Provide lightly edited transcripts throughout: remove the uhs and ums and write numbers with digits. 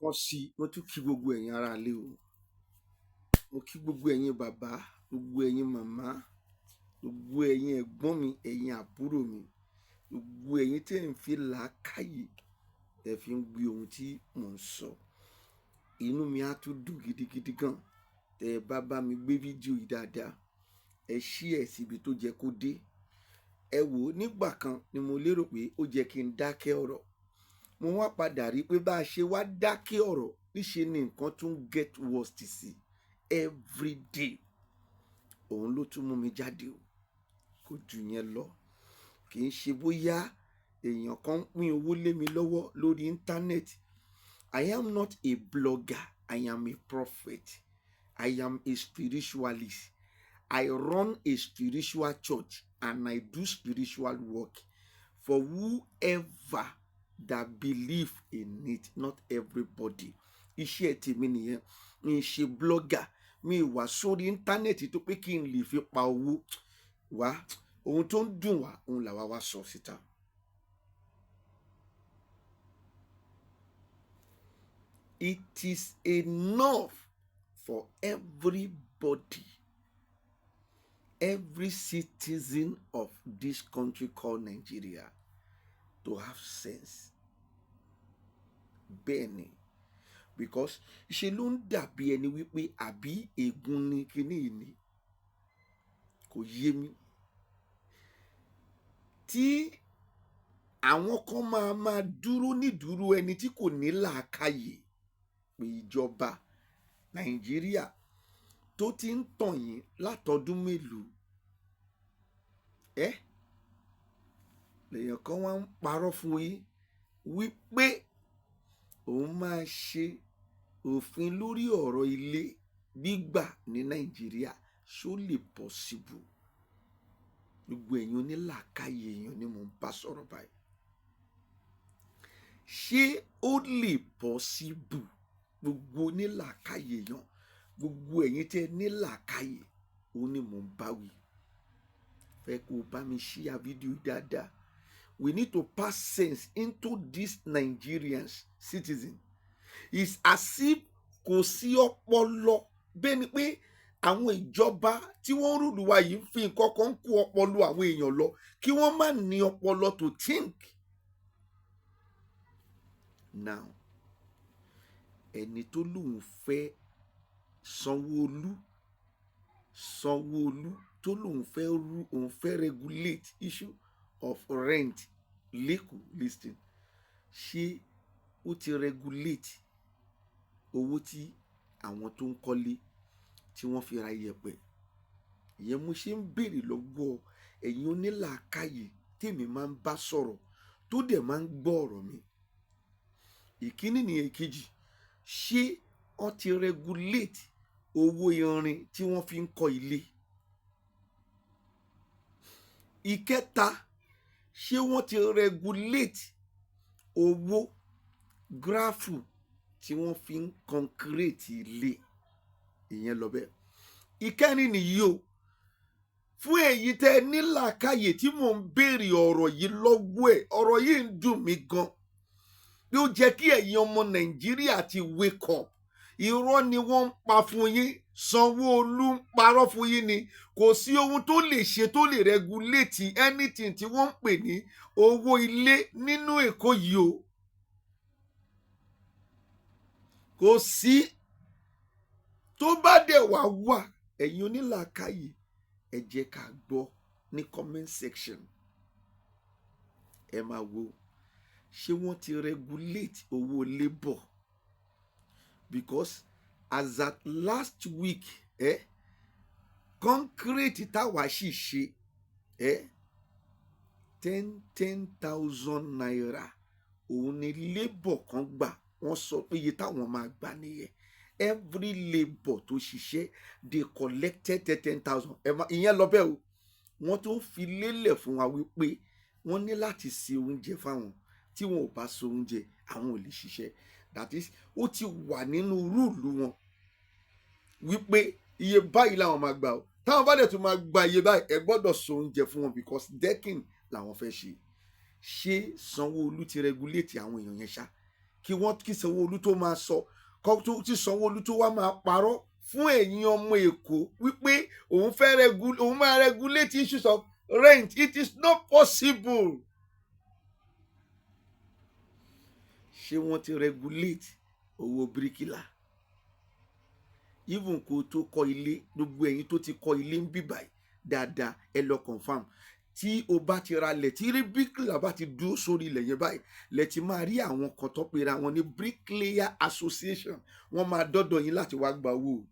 lẹ́ẹ̀kan sí mo tún kí gbogbo ẹ̀yin ará ilé o. Mo kí gbogbo ẹ̀yin bàbá, gbogbo ẹ̀yin màmá, gbogbo ẹ̀yin ẹ̀gbọ́n mi, ẹ̀yin àbúrò mi, gbogbo ẹ̀yin tí ẹ̀ ń fi làákàyè ẹ̀ fi ń gbé ohun tí mò ń sọ. Inú mi á tún dùn gidigidi gan tẹ́ ẹ bá mi gbé fídíò yìí dáadáa. Ẹ ṣí ẹ̀ síbi tó jẹ́ kó dé. Ẹ wò ó, nígbà kan ni mo lérò pé ó jẹ́ kí n dákẹ́ ọ̀rọ̀. Mo wá padà rí pé bá a ṣe wá dákẹ́ ọ̀rọ̀ níṣe ni nǹkan tún get worse sí every day. Òun ló tún mú mi jáde o, kò jù yẹn lọ. Kì í ṣe bóyá èèyàn kan pín owó lé mi lọ́wọ́ lórí íńtánẹ́ẹ̀tì. I am not a blogger, I am a prophet. I am a spiritualist. I run a spiritual church and I do spiritual work for whoever that believe in it, not everybody. Iṣẹ́ tèmi nìyẹn. Mi ṣe blogger, mi wà sórí íńtánẹ́ẹ̀tì tó pé kí n lè fi pa owó wá. Ohun tó ń dùn wá òun làwa wá sọ síta. It is enough for everybody, every citizen of this country called Nigeria to have sense. Bẹ́ẹ̀ni, because ṣe ló ń dàbí ẹni wípé àbí ègún ni kíní ni, kò yé mi. Tí àwọn kan máa dúró nídúró ẹni tí kò ní làákàyè pé ìjọba Nàìjíríà tó ti ń tàn yín látọdún mélòó, lèèyàn kan wá ń parọ́ fún yín wípé òun máa ṣe òfin lórí ọ̀rọ̀ ilé gbígbà ní Nàìjíríà. Ṣó lè possible? Gbogbo ẹ̀yin onílàákàyè èèyàn ni mò ń bá sọ̀rọ̀ báyìí. Ṣé ó lè possible? Gbogbo onílàákàyè èèyàn, gbogbo ẹ̀yin tẹ́ nílàákàyè, òun ni mò ń bá wí. Fẹ́ kó bá mi share fídíò dáadáa. We need to pass sense into these Nigerians citizens. It's as if kò sí ọpọlọ. Bẹ́ẹ̀ ni pé àwọn ìjọba tí wọ́n rúlù wa yìí fi nǹkan kan kó ọpọlọ àwọn èèyàn lọ kí wọ́n má ní ọpọlọ to think. Now, ẹni tó lóun fẹ́ Sanwo-Olu tó lóun fẹ́ regulate issue of rent lẹ́kọ̀ọ́ listing. Ṣé ó ti regulate owó tí àwọn tó ń kọ́lé tí wọ́n fi ra iyẹ̀pẹ̀? Ìyẹn mo ṣe ń béèrè lọ́wọ́ ẹ̀yin onílàákàyè tèmi máa ń bá sọ̀rọ̀ tó dẹ̀ máa ń gbọ́ ọ̀rọ̀ mi. Ìkíní ni èkejì. Ṣé wọ́n ti regulate owó irin tí wọ́n fi ń kọ́ ilé? Ìkẹta, ṣé wọ́n ti regulate owó gíráfù tí wọ́n fi ń concrete ilé? Ìyẹn lọ bẹ́ẹ̀. Ìkẹrin nìyí o. Fún èyí tẹ́ ní làákàyè tí mò ń béèrè ọ̀rọ̀ yìí lọ́wọ́ ẹ̀, ọ̀rọ̀ yìí ń dùn mí gan. Bí ó jẹ́ kí ẹ̀yin ọmọ Nàìjíríà ti wake up. Irọ́ ni wọ́n ń pa fún yín. Sanwó-Olú ń parọ́ fún yín ni. Kò sí ohun tó lè ṣe tó lè regulate anything tí wọ́n ń pè ní owó ilé nínú Èkó yìí o. Kò sí. Tó bá dẹ̀ wà ẹ̀yin onílàákàyè, ẹ jẹ́ ká gbọ́ ní comment section. Ẹ máa wo, ṣé wọ́n ti regulate owó labour? Because as at last week, concrete táwa sì ṣe 10,000 naira òun ni labour kan gbà. Wọ́n sọ pé iye táwọn máa gbà nìyẹn. Every labour tó ṣiṣẹ́ they collected 10,000. Ìyẹn lọ bẹ́ẹ̀ o. Wọ́n tó fi lélẹ̀ fún wa wípé wọ́n ní láti ṣe oúnjẹ fáwọn. Tí wọn ò bá ṣe oúnjẹ, àwọn ò lè ṣiṣẹ́. That is, ó ti wà nínú rúùlù wọn wípé iye báyìí làwọn máa gbà o. Táwọn bá dẹ̀ tún máa gba iye báyìí, ẹ gbọ́dọ̀ ṣe oúnjẹ fún wọn because decking làwọn fẹ́ ṣe. Ṣé Sanwó-Olú ti regulate àwọn èèyàn yẹn ṣá? kí Sanwó-Olú tó máa sọ tí Sanwó-Olú tó wá máa parọ́ fún ẹ̀yin ọmọ Èkó wípé òun máa regulate issues of rent. It is not possible. ṣé wọ́n ti regulate owó bíríkìlà? Even kó tó kọ́ ilé, gbogbo ẹ̀yin tó ti kọ́ ilé ń bíbáyìí dáadáa ẹ lọ confam. Tí o bá ti ra lẹ̀ tí bíríkìlà bá ti dúró sórí ilẹ̀ yẹn báyìí, lẹ ti máa rí àwọn kan tó pera wọn ní bricklayer association. Wọ́n máa dọ́dọ̀ yín láti wá gba owó.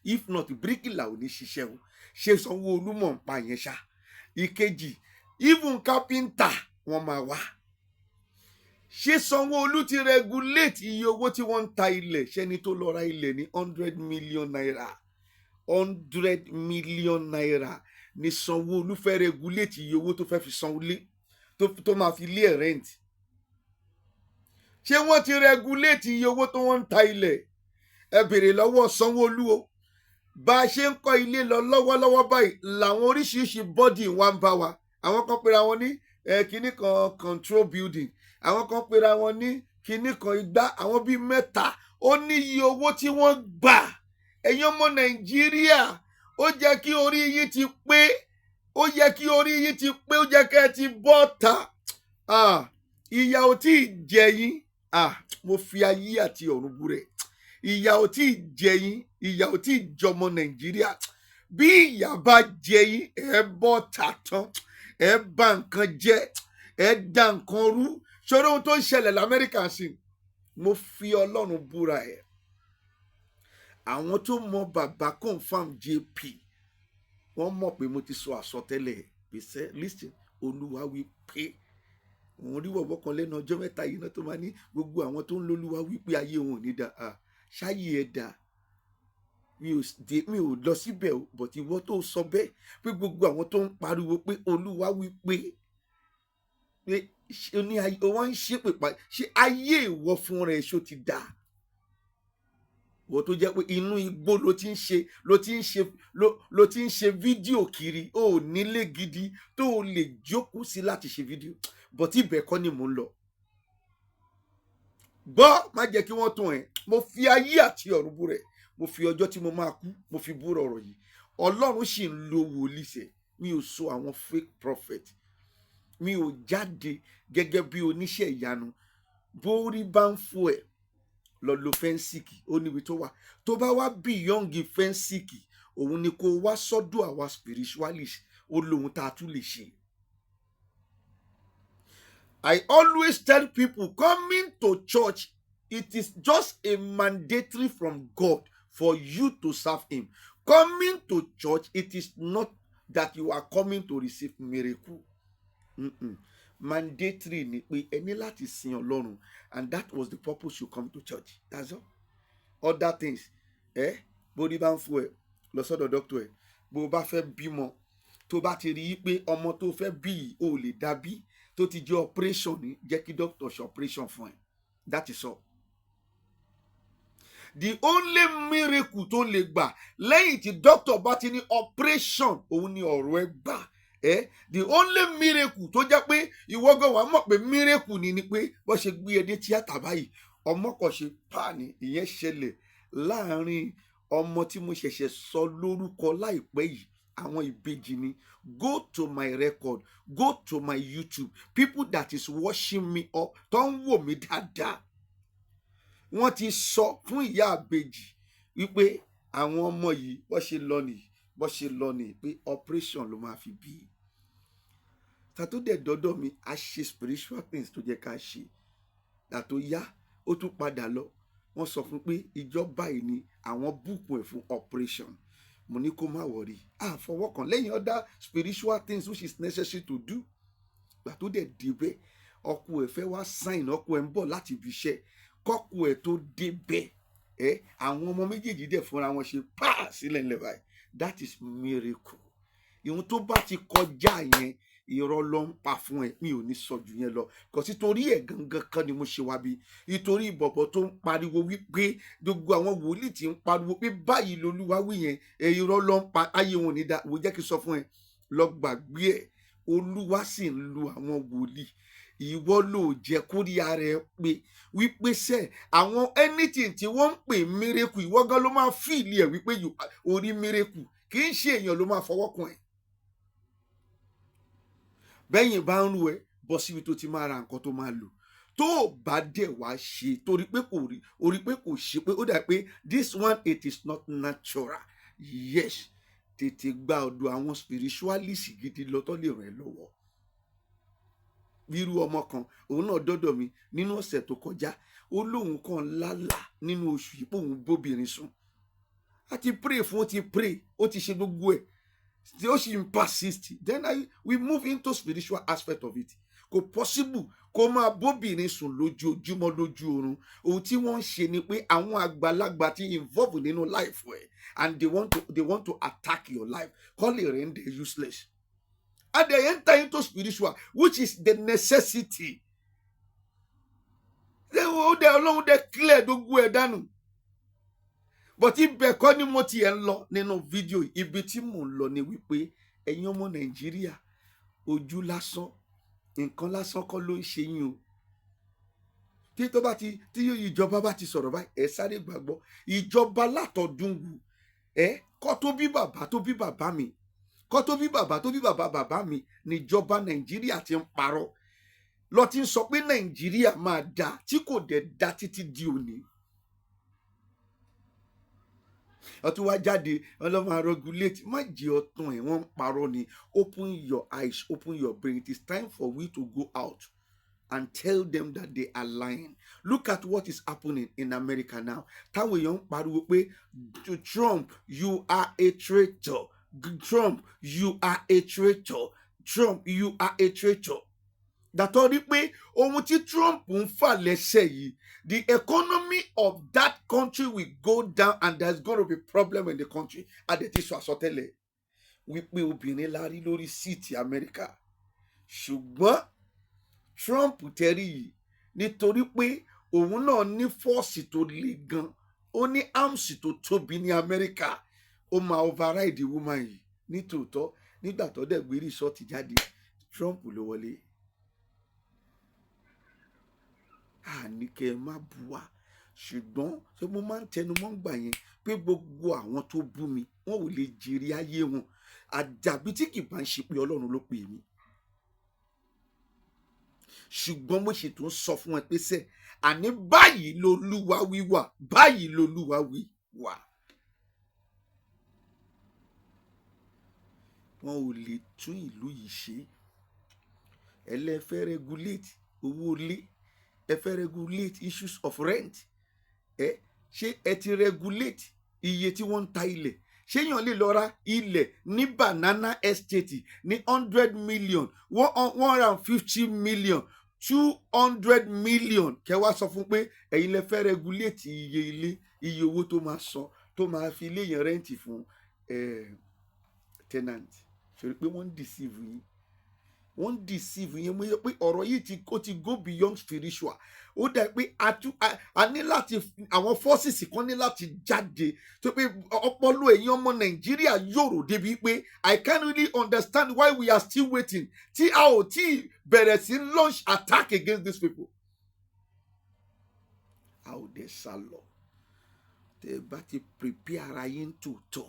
If not, bíríkìlà ò ní ṣiṣẹ́ o. ṣé Sanwó-Olú mọ̀ ń pa yẹn ṣá? Ìkejì, even carpenter wọ́n máa wá. ṣé Sanwó-Olú ti regulate iye owó tí wọ́n ń ta ilẹ̀? ṣẹ́ni tó lọ ra ilẹ̀ ní 100 million naira 100 million naira ni Sanwó-Olú fẹ́ regulate iye owó tó fẹ́ fi san ilé tó máa fi lé ẹ̀ rent? ṣé wọ́n ti regulate iye owó tó wọ́n ń ta ilẹ̀? ẹ bèrè lọ́wọ́ Sanwó-Olú o. bá a ṣe ń kọ́ ilé lọ lọ́wọ́lọ́wọ́ báyìí làwọn oríṣiríṣi bọ́dì wa ń bá wa. àwọn kan pera wọn ní kinní kan control building, àwọn kan pera wọn ní kinní kan igbá, àwọn bíi mẹ́ta. ó ní iye owó tí wọ́n gbà. ẹ̀yin ọmọ Nàìjíríà, ó jẹ́ kí orí yín ti pé, ó yẹ kí orí yín ti pé, ó jẹ́ kẹ́ ẹ ti bọ́ ta. ìyà ò tí ì jẹ yín. mo fi ayé àti ọ̀run búrẹ̀, ìyà ò tí ì jẹ yín, ìyà ò tí ì jọmọ Nàìjíríà. bí ìyà bá jẹ yín, ẹ bọ́ ta tán, ẹ bà nǹkan jẹ́, ẹ dà nǹkan rú. ṣòro ohun tó ń ṣẹlẹ̀ l'Amẹ́ríkà sí, mo fi Ọlọ́run búra ẹ̀. àwọn tó mọ bàbá confam JP wọ́n mọ̀ pé mo ti sọ àsọtẹ́lẹ̀ pèsè listen. Olúwa wí pé òun rí wọ̀bọ̀ kan lẹ́nu ọjọ́ mẹ́ta yìí náà tó máa ní gbogbo àwọn tó ń lólúwa wí pé ayé wọn ò ní da. ṣáyé ẹ dà? mi ò lọ síbẹ̀ o, but ìwọ tó sọ bẹ́ẹ̀ pé gbogbo àwọn tó ń pariwo pé Olúwa wí pé ní wọ́n ń ṣépè pa, ṣé ayé ìwọ fún rẹ̀ ṣó ti dà? wọ́n tó jẹ́ pé inú igbó ló ti ń ṣe fídíò kiri, ó nílé gidi tó lè jókòó sí láti ṣe fídíò, but ibẹ̀ kọ́ ni mò ń lọ. gbọ́, má jẹ́ kí wọ́n tún ẹ̀. mo fi ayé àti ọ̀run búrẹ̀, mo fi ọjọ́ tí mo máa kú, mo fi búra ọ̀rọ̀ yìí. Ọlọ́run sì ń lo wòlíì sẹ̀. mi ò sọ àwọn fake prophet. mi ò jáde gẹ́gẹ́ bí oníṣẹ́ ìyanu. bórí bá ń fò ẹ̀ lọ lo fẹ́ǹsìkì, ó níbi tó wà. tó bá wá beyond fẹ́ǹsìkì, òun ni kó wá sọ́dọ̀ àwa spiritualist. ó lóhun tá a tún lè ṣe. I always tell people, coming to church, it is just a mandatory from God for you to serve him. Coming to church, it is not that you are coming to receive miracle. Mandatory ni pé ẹ ní láti sin Ọlọ́run, and that was the purpose you come to church. That's all. Other things, bó ní bá ń fún ẹ lọ sọ́dọ̀ doctor ẹ, bó bá fẹ́ bímọ, tó bá ti rí i pé ọmọ tó fẹ́ bí ò lè dá bí, tó ti jẹ́ operation ní, jẹ́ kí doctor ṣe operation fún ẹ. That is all. The only miracle tó lè gbà lẹ́yìn tí doctor bá ti ní operation, òun ni ọ̀rọ̀ ẹ gbà. The only miracle tó jẹ́ pé ìwọ gan wà mọ̀ pé miracle ni pé bó ṣe gbé ẹ dé tíátà báyìí, ọmọ kan ṣe páàní. ìyẹn ṣẹlẹ̀ láàrin ọmọ tí mo ṣẹ̀ṣẹ̀ sọ lórúkọ láìpẹ́ yìí. àwọn ìbejì ni. Go to my record, go to my YouTube. People that is watching me up, tó ń wò mí dáadáa, wọ́n ti sọ fún ìyá ìbejì wípé àwọn ọmọ yìí bó ṣe lọ nìyí pé operation ló máa fi bí. ta tó dẹ̀ dọ́dọ̀ mi, a ṣe spiritual things tó jẹ́ ká ṣe. tó yá, ó tún padà lọ. wọ́n sọ fún pé ìjọba yìí ni àwọn búùkù ẹ̀ fún operation. mo ní kó má wọrí, fọwọ́ kan lẹ́yìn other spiritual things which is necessary to do. gbà tó dẹ̀ débẹ̀, ọkọ ẹ̀ fẹ́ wá sign, ọkọ ẹ̀ ń bọ̀ láti ibi iṣẹ́. kọ́kọ ẹ̀ tó débẹ̀, àwọn ọmọ méjèèjì dẹ̀ fúnra wọn ṣe páà sílẹ̀ ńlẹ̀ báyìí. That is miracle. ìhun tó bá ti kọjá yẹn, irọ́ ló ń pa fún ẹ. mi ò ní sọ jù yẹn lọ, kò sí torí ẹ̀ gangan kan ni mo ṣe wá bí. nítorí bọ̀bọ̀ tó ń pariwo wípé gbogbo àwọn wòlíì tí ń pariwo pé báyìí lolúwa wí yẹn, irọ́ ló ń pa. ayé wọn ò ní dá. wò jẹ́ kí n sọ fún ẹ, lọ gbàgbé ẹ̀. Olúwa sì ń lu àwọn wòlíì. ìwọ ló jẹ́ kórí ara ẹ pé wípé sẹ́ àwọn anything tí wọ́n ń pè miracle ìwọ gan ló máa fìlì ẹ̀ wípé orí miracle kì í ṣe èèyàn ló máa fọwọ́ kàn ẹ́. bẹ́yìn bá ń rú ẹ bọ́ síbi tó ti máa ra nǹkan tó máa lò tó o bá dẹ̀ wá ṣe torí pé kò rí orí pé kò ṣe pé ó dà pé this one it is not natural. Yes, tètè gba ọ̀dọ̀ àwọn spiritualist gidi lọ tó lè ràn ẹ́ lọ́wọ́. Bírú ọmọ kan òun náà dọ́dọ̀ mi nínú ọ̀sẹ̀ tó kọjá ó lóun kan lálàá nínú oṣù yìí pé òun bóbìnrin sùn. A ti pray fún ó ti pray ó ti ṣe gbogbo ẹ̀ tí ó sì ń persist. Then we move into spiritual aspect of it. Kò possible kó máa bóbìnrin sùn lójoojúmọ́ lójú oorun. Ohun tí wọ́n ń ṣe ni pé àwọn àgbàlagbà ti involve nínú life ẹ̀ and they want to attack your life. Call it render useless. And they enter into spiritual, which is the necessity. Ọlọ́run dẹ̀ clear gbogbo ẹ̀ dànù. But ibẹ̀ kọ́ ni mo ti ẹ̀ ń lọ nínú fídíò ibi tí mò ń lọ ni wípé ẹ̀yin ọmọ Nàìjíríà ojú lásán nǹkan lásán kọ́ ló ń ṣe yín o. Tí ìjọba bá ti sọ̀rọ̀ báyìí ẹ sáré gbàgbọ́ ìjọba látọ̀dún wù kọ́ tó bí bàbá tó bí bàbá mi kọ́ tó bí bàbá tó bí bàbá mi níjọba Nàìjíríà ti ń parọ́ lọ ti ń sọ pé Nàìjíríà máa dá tí kò dẹ̀ dá títí di òní. Ọtún wá jáde ọlọ́mọ regulate má jẹ́ ọtún ẹ̀ wọ́n ń parọ́ ni. Open your eyes, open your brain. It is time for we to go out and tell them that they are lying. Look at what is happening in America now. Táwọn èèyàn ń pariwo pé Trump, you are a traitor. Trump, you are a traitor. Trump, you are a traitor. Dàtọ́ rí pé ohun tí Trump ń fà lẹ́sẹ̀ yìí, the economy of that country will go down and there's going to be problem in the country. Adẹ̀tí sọ àsọtẹ́lẹ̀ wípé obìnrin la rí lórí síìtì Amẹ́ríkà. Ṣùgbọ́n Trump tẹ̀rí yìí nítorí pé òun náà ní fọ́ọ̀sì tó le gan, ó ní arms tó tóbi ní Amẹ́ríkà, ó máa override the woman yìí. Nítòótọ́ nígbà tó dẹ̀ gbé rìsọ́ọ̀tì jáde Trump ló wọlé. Àní kẹ́ ẹ má bú wa ṣùgbọ́n ṣé mo máa ń tẹnu mọ́ gbà yẹn pé gbogbo àwọn tó bú mi wọn ò lè jèrè ayé wọn àdàbí tí kì bá ń ṣe pé Ọlọ́run ló pè mí. Ṣùgbọ́n mo ṣe tó ń sọ fún ẹ pé sẹ́ àní báyìí lolúwa wí wà báyìí lolúwa wí wà. Wọn ò lè tún ìlú yìí ṣe. Ẹlẹ́fẹ́ regulate owó ilé, ẹ fẹ́ regulate issues of rent. Ṣé ẹ ti regulate iye tí wọ́n ń ta ilẹ̀? Ṣé èèyàn lè lọ ra ilẹ̀ ní banana estate ní 100 million, 150 million, 200 million? Kẹ́ wá sọ fún pé ẹ̀yin lẹ fẹ́ regulate iye ilé, iye owó tó máa san, tó máa fi ilé yẹn rẹ́ǹtì fún tenant. Ṣé pé wọ́n ń deceive yín? Wọ́n ń deceive yín. Mo yẹ pé ọ̀rọ̀ yìí ó ti go beyond spiritual. Ó dà pé a ní láti àwọn forces kan ní láti jáde tó pé ọpọlọ ẹ̀yin ọmọ Nàìjíríà yòrò débi pé I can't really understand why we are still waiting tí a ò tí bẹ̀rẹ̀ sí launch attack against these people. A ò dẹ̀ sá lọ. Tẹ́ ẹ bá ti prepare ara yín tòótọ́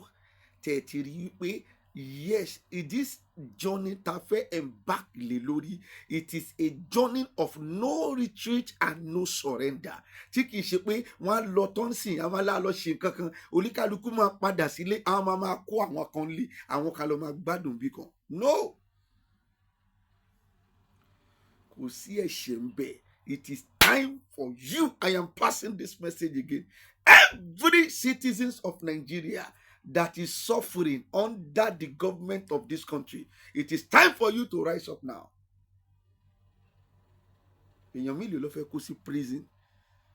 tẹ́ ẹ ti rí i pé yes, it is journey ta fẹ́ embark lé lórí. It is a journey of no retreat and no surrender. Tí kìí ṣe pé wọ́n á lọ tán sìn àwọn aláàlọ́ ṣe nǹkan kan oníkálukú máa padà sílé àwọn máa kó àwọn kan lé àwọn kan lọ máa gbádùn bí kan. No, kò sí ẹ̀ṣẹ̀ ń bẹ̀. It is time for you. I am passing this message again. Every citizens of Nigeria that is suffering under the government of this country, it is time for you to rise up now. Èèyàn mi ló fẹ́ kó sí prison.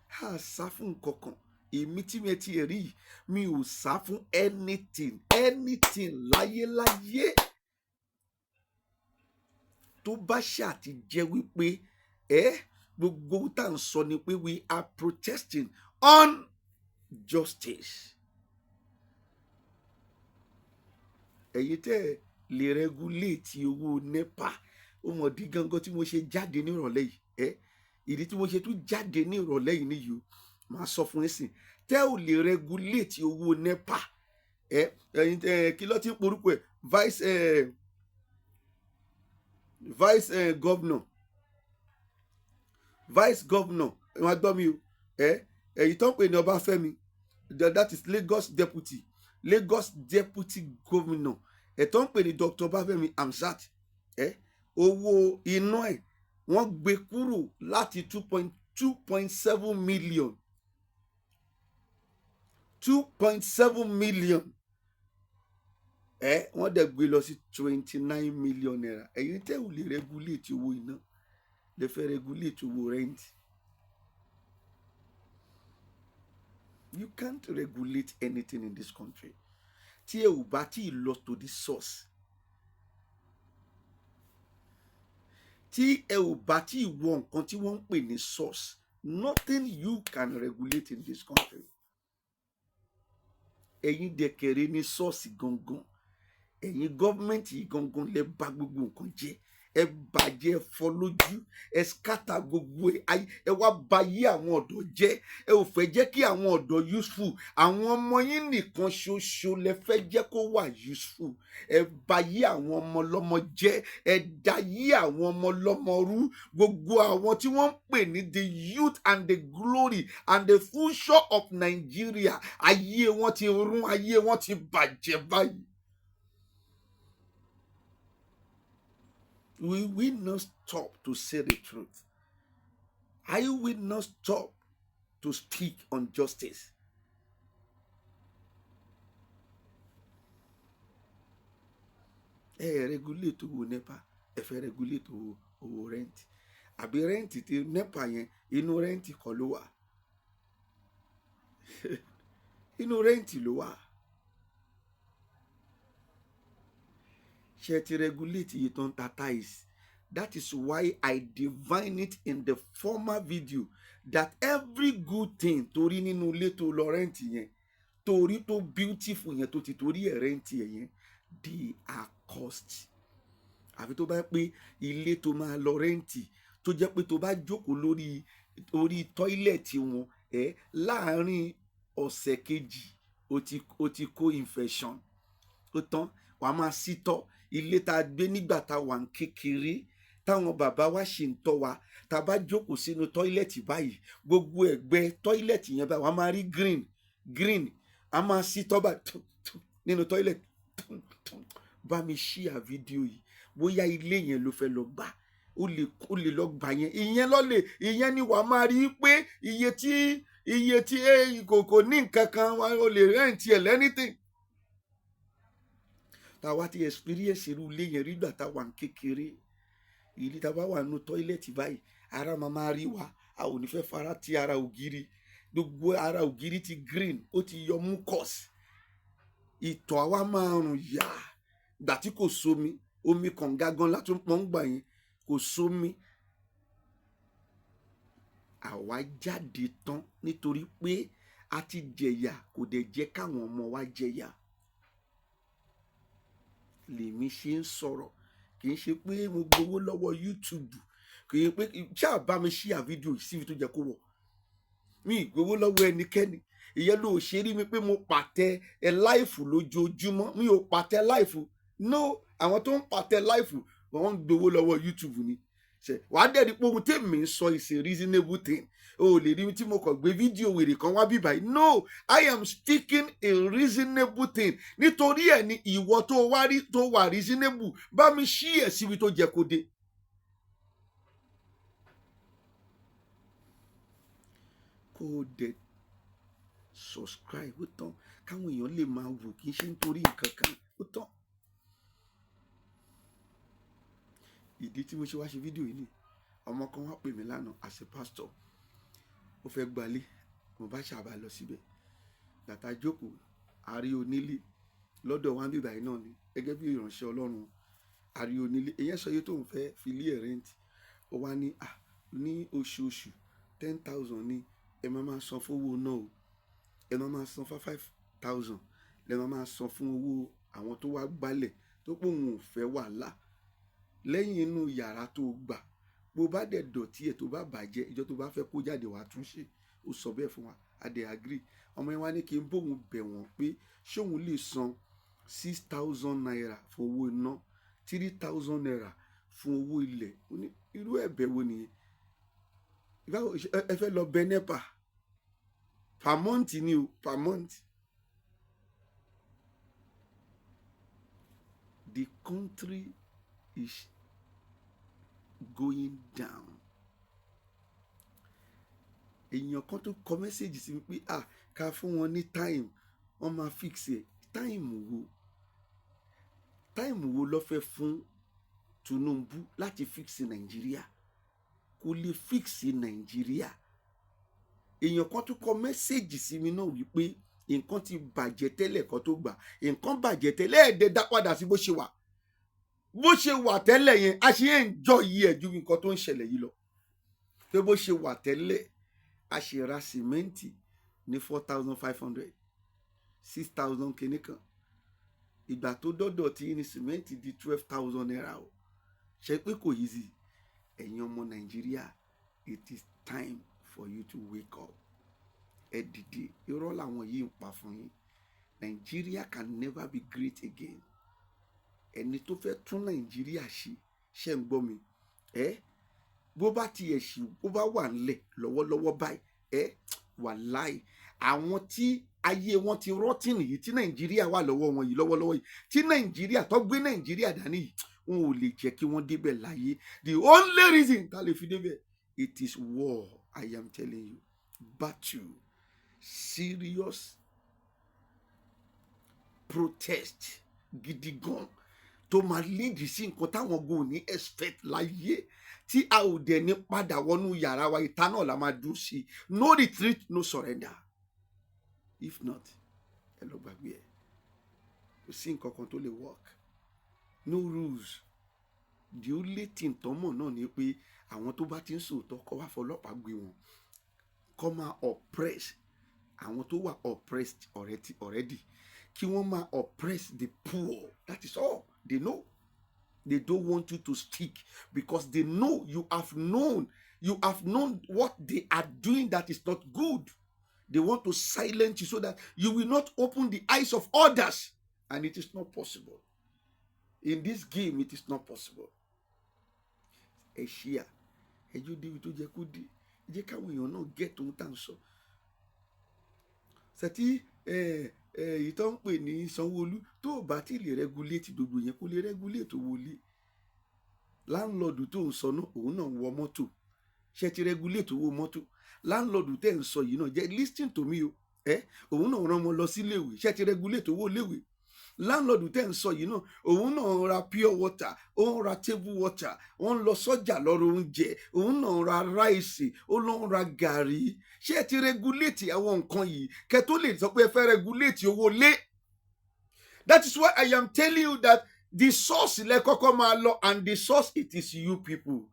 Ha sá fún nǹkankan. Èmi tí mi ti rí mi ò sá fún anything láyé. Tó bá ṣáà ti jẹ́ wípé gbogbo tá à ń sọ ni pé we are protesting on justice. Ẹ̀yin tẹ́ lè regulate owó NEPA ó mọ̀ dí gangan tí mo ṣe jáde ní ìrọ̀lẹ́ yìí ìdí tí mo ṣe tún jáde ní ìrọ̀lẹ́ yìí nìyí o máa sọ fún yín sìn tẹ́ ò lè regulate owó NEPA ẹ̀yin kí ló ti ń porúkọ ẹ̀ vice governor wọn gbọ́ mi o èyí tó ń pè ní Ọbáfẹ́mi that is Lagos deputy governor tó ń pè ní Dr. Ọbáfẹ́mi Hamzat owó iná ẹ̀ wọ́n gbé kúrò láti 2.7 million 2.7 million wọ́n dẹ̀ gbé lọ sí 29 million naira. Ẹ̀yin tẹ́ ò lè regulate owó iná lè fẹ́ regulate owó rent. You can't regulate anything in this country tí ẹ ò bá tí ì lọ to the source, tí ẹ ò bá tí ì wọ nǹkan tí wọ́n ń pè ní source. Nothing you can regulate in this country. Ẹ̀yin dẹ̀kẹ̀rẹ̀ ní source gangan, ẹ̀yin gọ́ọ̀mẹ̀ntì gangan lẹ bà gbogbo nǹkan jẹ́, ẹ bàjẹ́ fọ́ lójú, ẹ skátà gbogbo ẹ wá bà yí àwọn ọ̀dọ́ jẹ́, ẹ ò fẹ́ jẹ́ kí àwọn ọ̀dọ́ useful, àwọn ọmọ yín nìkan ṣoṣo lẹ fẹ́ jẹ́ kó wà useful, ẹ bà yí àwọn ọmọ lọ́mọ jẹ́, ẹ dà yí àwọn ọmọ lọ́mọ rú. Gbogbo àwọn tí wọ́n ń pè ní the youth and the glory and the future of Nigeria, ayé wọn ti rún, ayé wọn ti bàjẹ́ báyìí. We will not stop to say the truth. I will not stop to speak on justice. Regulate owó NEPA, fẹ́ regulate owó rent. Àbí rent ti NEPA yẹn inú rent kọ́ ló wà. Inú rent ló wà. Ṣé ti regulate iye tó ń ta tiles? That is why I divine it in the former video that every good thing torí nínú ilé tó lọ rent yẹn, torí tó beautiful yẹn tó ti torí ẹ̀ rent yẹn, they are cost. Àfi tó bá pé ilé tó máa lọ rent tó jẹ́ pé tó bá jókòó lórí tọ́ílẹ̀tì wọn láàárín ọ̀sẹ̀ kejì ó ti kó infection. Ó tán wàá máa sítọ́. Ilé tá a gbé nígbà tá a wà ń kékeré táwọn bàbá wa ṣì ń tọ́ wa, tá a bá jókòó sínú tọ́ílẹ̀tì báyìí gbogbo ẹ̀gbẹ́ tọ́ílẹ̀tì yẹn báyìí wàá máa rí green a máa sítọ́ bá nínú tọ́ílẹ̀tì. Bá mi share fídíò yìí bóyá ilé yẹn ló fẹ́ lọ gbà ó lè lọ gbà yẹn, ìyẹn ni wàá máa rí pé iye tí kò ní nǹkan kan ó lè rent ẹ̀ lẹ́nìtìn. Tá a wá ti experience irú ilé yẹn rí gbà tá a wà ń kékeré, ilé tá a bá wà nínú tọ́ílẹ̀tì báyìí ara máa rí wa, a ò ní fẹ́ fara ti ara ògiri, gbogbo ara ògiri ti green, ó ti yọ mucus, ìtọ̀ àwa máa rùn yá gbà tí kò sómi, omi kànga gan látún pọ́n gbà yẹn kò sómi. Àwa jáde tán nítorí pé a ti jẹ̀yà, kò dẹ̀ jẹ́ káwọn ọmọ wa jẹ̀yà. Lèmi ṣe ń sọ̀rọ̀, kì í ṣe pé mo gbowó lọ́wọ́ YouTube, kì í pé ṣáà bá mi share fídíò yìí síbi tó jẹ́ kó wọ̀. Mi ì gbowó lọ́wọ́ ẹnikẹ́ni. Ìyẹn ló ṣe rí mi pé mo pàtẹ láìfù lójoojúmọ́. Mi ò pàtẹ láìfù. No, àwọn tó ń pàtẹ láìfù wọ́n ń gbowó lọ́wọ́ YouTube ni. Wàá dẹ̀ rí pé ohun tèmi ń sọ is a reasonable thing. O lè rí mi tí mo kàn gbé fídíò wèrè kan wá bí báyìí. No, I am speaking a reasonable thing. Nítorí ẹ̀ ni ìwọ tó wà reasonable bá mi ṣí ẹ̀ síbi tó jẹ́ kó dé. Kó o dẹ̀ subscribe ó tán káwọn èèyàn lè máa wò kì í ṣe nítorí nǹkan kan ó tán. Ìdí tí mo ṣe wá ṣe fídíò yìí ni ọmọ kan wá pè mí lánàá as a pastor, ó fẹ́ gbalé, mo bá ṣàbà lọ síbẹ̀. Bàtà jókòó àrí onílé lọ́dọ̀ wa níbà yìí náà ni gẹ́gẹ́ bí ìránṣẹ́ Ọlọ́run, àrí onílé èyàn sọ yé tóun fẹ́ fi lé ẹ̀ rent. Ó wá ní oṣooṣù 10,000 ni ẹ máa san fún owó náà o, ẹ máa san 5,000 lẹ máa san fún owó àwọn tó wá gbálẹ̀ tó pé òun ò fẹ́ wàhálà. lẹ́yìn inú yàrá tó gbà bó bá dẹ̀ dọ̀tí ẹ̀ tó bá bàjẹ́ ìjọ tó bá fẹ́ kó jáde wàá tún ṣe. Ó sọ bẹ́ẹ̀ fún wa, a dẹ̀ agree. Ọmọ yẹn wá ní kí n bóun bẹ̀ wọ́n pé ṣé òun lè san 6,000 naira fún owó iná, 3,000 naira fún owó ilẹ̀. Ó ní irú ẹ̀bẹ̀ wo nìyẹn? Ẹ fẹ́ lọ bẹ NEPA per month ni o, per month. The country is going down. Èèyàn kan tó kọ mẹ́sẹ̀gì sí mi pé ká fún wọn ní time wọ́n máa fix ẹ̀. Time wo ló fẹ́ fún Tinubu láti fix Nàìjíríà? Kò lè fix Nàìjíríà. Èèyàn kan tó kọ mẹ́sẹ̀gì sí mi náà wípé nǹkan ti bàjẹ́ tẹ́lẹ̀ kan tó gbà, nǹkan bàjẹ́ tẹ́lẹ̀ ẹ̀ẹ́dẹ́ dá padà sí bó ṣe wà tẹ́lẹ̀ yẹn. A ṣe ń jọ yìí ẹ̀ ju nǹkan tó ń ṣẹlẹ̀ yìí lọ. Pé bó ṣe wà tẹ́lẹ̀ a ṣe ra sìmẹ́ǹtì ní 4,500 6,000 kìíní kan. Ìgbà tó dọ́dọ̀ tí ní sìmẹ́ǹtì di 12,000 naira o. Ṣe pé kò easy. Ẹ̀yin ọmọ Nàìjíríà, it is time for you to wake up. Ẹ dìde, irọ́ làwọn yìí ń pa fún yín. Nigeria can never be great again. Ẹni tó fẹ́ tún Nàìjíríà ṣe ń gbọ́ mi. Bó bá tiẹ̀ ṣì bó bá wà nílẹ̀ lọ́wọ́lọ́wọ́ báyìí wàláì àwọn tí ayé wọn ti rọ́tì nìyí tí Nàìjíríà wà lọ́wọ́ wọn yìí lọ́wọ́lọ́wọ́ yìí tí Nàìjíríà tó gbé Nàìjíríà dání yìí wọn ò lè jẹ́ kí wọ́n débẹ̀ láyé. The only reason tá lè fi débẹ̀, it is war. I am telling you, battle, serious protest gidi gan tó máa lead sí nǹkan táwọn go ní expect láyé tí a ò dẹ̀ ní padà wọnú yàrá wa, ìta náà la máa dúró sí. No retreat, no surrender. If not, ẹ lọ gbàgbé ẹ. Kò sí nǹkan kan tó lè work. No rules. The only thing tọ́mọ̀ náà ni pé àwọn tó bá ti ń sòótọ́ kọ́ wá fọlọ́pàá gbé wọn, kọ́ máa oppress àwọn tó wà oppressed already, kí wọ́n máa oppress the poor. That is all they know. They don't want you to speak because they know you have known what they are doing that is not good. They want to silence you so that you will not open the eyes of others, and it is not possible. In this game, it is not possible. Ẹ ṣíà, ẹjọ́ débi tó jẹ́ kó dé, ẹ jẹ́ káwọn èèyàn náà get ohun tá à ń sọ. Ṣètì èyí tó ń pè ní Sanwó-Olú tó bá ti lè regulate gbogbo yẹn kó lè regulate owó ilé. Láńlọ́ọ̀dù tó ń sọ náà òun náà wọ mọ́tò, ṣe ti regulate owó mọ́tò. Láńlọ́ọ̀dù tẹ́ ń sọ yìí náà jẹ́ listen to me o, òun náà rán ọmọ lọ sí iléèwé, ṣe ti regulate owó iléèwé. Láńlọ́ọ̀dù tẹ́ ń sọ yìí náà òun náà ra pure water, òun ra table water, òun lọ sọ́jà lọ́rọ̀ oúnjẹ, òun náà ra ráìsì, ó lọ ń ra gàrí. Ṣé ẹ ti regulate àwọn nǹkan yìí kẹ́ tó lè sọ pé ẹ fẹ́ regulate owó lé? That is why I am telling you that the source lẹ kọ́kọ́ máa lọ, and the source it is you people.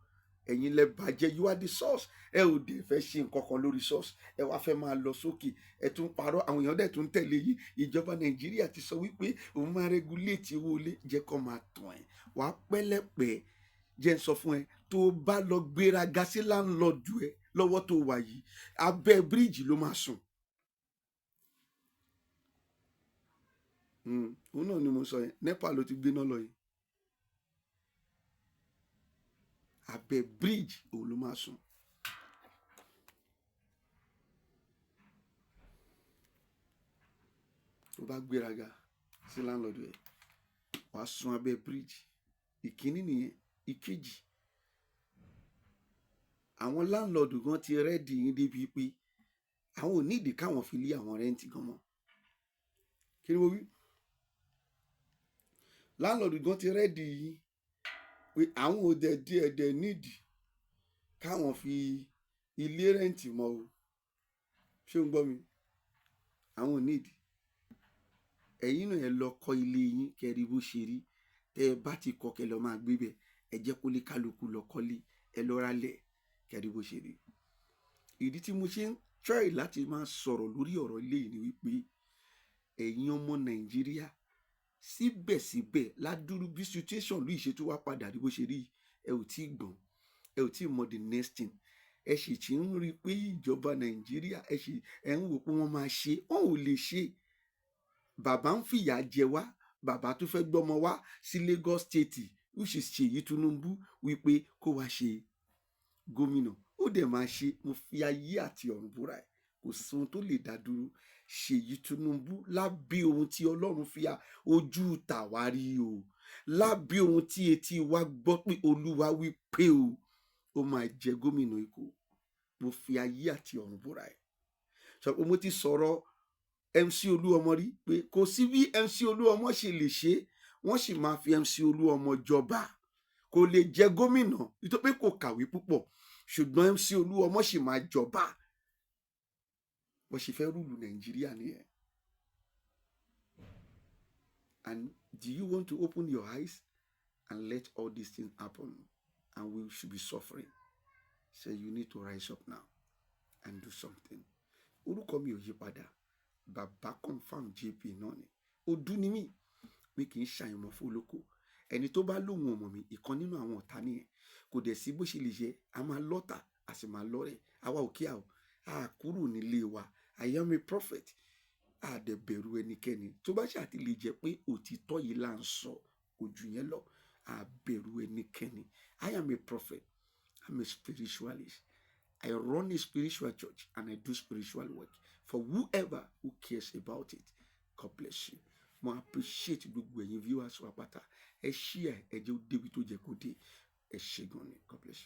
Ẹ̀yin lẹ bàjẹ́, you are the source. Ẹ ò dé fẹ́ ṣe nǹkan kan lórí source, ẹ wá fẹ́ máa lọ sókè, ẹ tún parọ́, àwọn èèyàn dẹ̀ tún tẹ̀lé yìí. Ìjọba Nàìjíríà ti sọ wípé òun máa regulate owó ilé, jẹ́ kó máa tàn ẹ́. Wàá pẹ́lẹ́pẹ́, jẹ́ ń sọ fún ẹ, tó bá lọ gbéraga sí láńlọ́ọ̀dù ẹ lọ́wọ́ tó wà yìí, abẹ́ bíríìjì ló máa sùn. Òun náà ni mo sọ yẹn, NEPA ló ti gbéná lọ yìí. Abẹ́ bíríìjì òun ló máa sùn. Tó bá gbéraga sí láńlọ́ọ̀dù ẹ̀, wàá sùn abẹ́ bíríìjì. Ìkíní nìyẹn. Ìkejì, àwọn láńlọ́ọ̀dù gan ti rẹ́dì yín débi pé àwọn ò ní ìdí káwọn fi lé àwọn rẹ́ǹtì gan mọ́. Kí ni mo wí? Láńlọ́ọ̀dù gan ti rẹ́dì yín pé àwọn ò dẹ̀ nídìí káwọn fi ilé rẹ́ǹtì mọ́ o. Ṣé o ń gbọ́ mi? Àwọn ò nídìí. Ẹ̀yin náà ẹ lọ kọ́ ilé yín kẹ́rí bó ṣe rí. Tẹ́ ẹ bá ti kọ́ kẹ́ lọ máa gbé bẹ̀, ẹ jẹ́ kó lè kálukú lọ kọ́lé, ẹ lọ rálẹ̀ kẹ́rí bó ṣe rí. Ìdí tí mo ṣe ń try láti máa sọ̀rọ̀ lórí ọ̀rọ̀ ilé yìí ni wípé ẹ̀yin ọmọ Nàìjíríà, síbẹ̀síbẹ̀ ládùúrú bí situation lóyìí ṣe tó wá padà rí bó ṣe rí, ẹ ò tí ì gbọ́n, ẹ ò tí ì mọ the next thing. Ẹ sì ti ń rí i pé ìjọba Nàìjíríà ẹ ń wò pé wọ́n máa ṣe, wọn ò lè ṣe. Bàbá ń fìyà jẹ wá, bàbá tó fẹ́ gbọ́mọ wá sí Lagos State which is Ṣèyí Tinubu wípé kó wá ṣe gómìnà, ó dẹ̀ máa ṣe. Mo fi ayé àti ọ̀run búra ẹ̀, kò sí ohun tó lè dá dúró Ṣèyí Tinubu lábẹ́ ohun tí Ọlọ́run fi ojú tàwa rí o, lábẹ́ ohun tí etí wa gbọ́ pé Olúwa wí pé ó máa jẹ gómìnà Èkó. Mo fi ayé àti ọ̀run búra ẹ̀. Sọ pé mo ti sọ̀rọ̀ MC Olúọmọ rí pé kò sí bí MC Olúọmọ ṣe lè ṣe, wọ́n sì máa fi MC Olúọmọ jọba, kò lè jẹ gómìnà nítorí pé kò kàwé púpọ̀, ṣùgbọ́n MC Olúọmọ sì máa jọba. Wọ́n sì fẹ́ rúlu Nàìjíríà nìyẹn. And do you want to open your eyes and let all these things happen and we should be suffering? So you need to rise up now and do something. Orúkọ mi ò yí padà, bàbá confam JP náà ni. Odù ni mí, mi kì í ṣàyànmọ́ fún olóko. Ẹni tó bá lóhun ọmọ mi, ìkan nínú àwọn ọ̀tá nìyẹn. Kò dẹ̀ sí bó ṣe lè yẹ, a máa lọ́tà, a sì máa lọ́rẹ̀. Àwa ò kíá o, a kúrò nílé wa. I am a prophet. A dẹ̀ bẹ̀rù ẹnikẹ́ni. Tó bá ṣàti lè jẹ́ pé òtítọ́ yìí là ń sọ, ojú yẹn lọ. A bẹ̀rù ẹnikẹ́ni. I am a prophet. I'm a spiritualist. I run a spiritual church and I do spiritual work for whoever who cares about it. God bless you. Mo appreciate gbogbo ẹ̀yin viewers wa pátá. Ẹ share, ẹ jẹ́ ó débi tó jẹ́ kó dé. Ẹ ṣé gan ni. God bless you.